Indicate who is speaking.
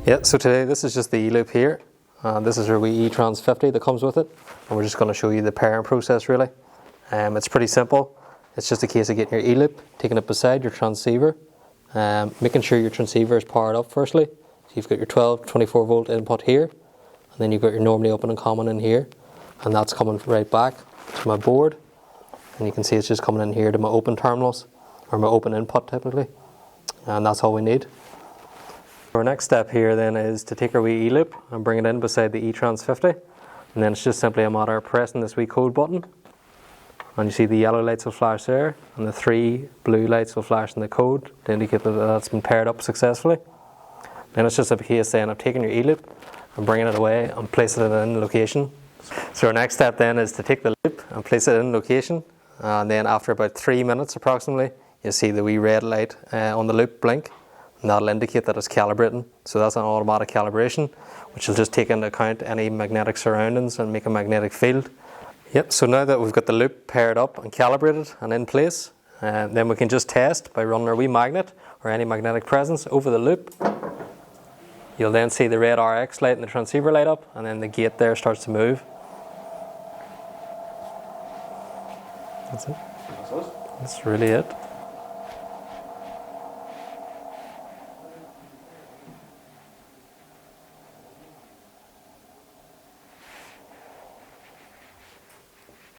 Speaker 1: Yeah, so today this is just the E-loop here. This is our wee E-Trans-50 that comes with it. And we're just going to show you the pairing process really. It's pretty simple. It's just a case of getting your E-loop, taking it beside your transceiver, making sure your transceiver is powered up firstly. So you've got your 12, 24 volt input here, and then you've got your normally open and common in here. And that's coming right back to my board. And you can see it's just coming in here to my open terminals, or my open input typically. And that's all we need. Our next step here then is to take our wee E-loop and bring it in beside the E-Trans-50, and then it's just simply a matter of pressing this wee code button, and you see the yellow lights will flash there and the 3 blue lights will flash in the code to indicate that that's been paired up successfully. Then it's just a case then of taking your E-loop and bringing it away and placing it in location. So our next step then is to take the loop and place it in location, and then after about 3 minutes approximately you'll see the wee red light on the loop blink. And that'll indicate that it's calibrating. So that's an automatic calibration, which will just take into account any magnetic surroundings and make a magnetic field. Yep, so now that we've got the loop paired up and calibrated and in place, then we can just test by running our wee magnet or any magnetic presence over the loop. You'll then see the red RX light and the transceiver light up, and then the gate there starts to move. That's it. That's really it.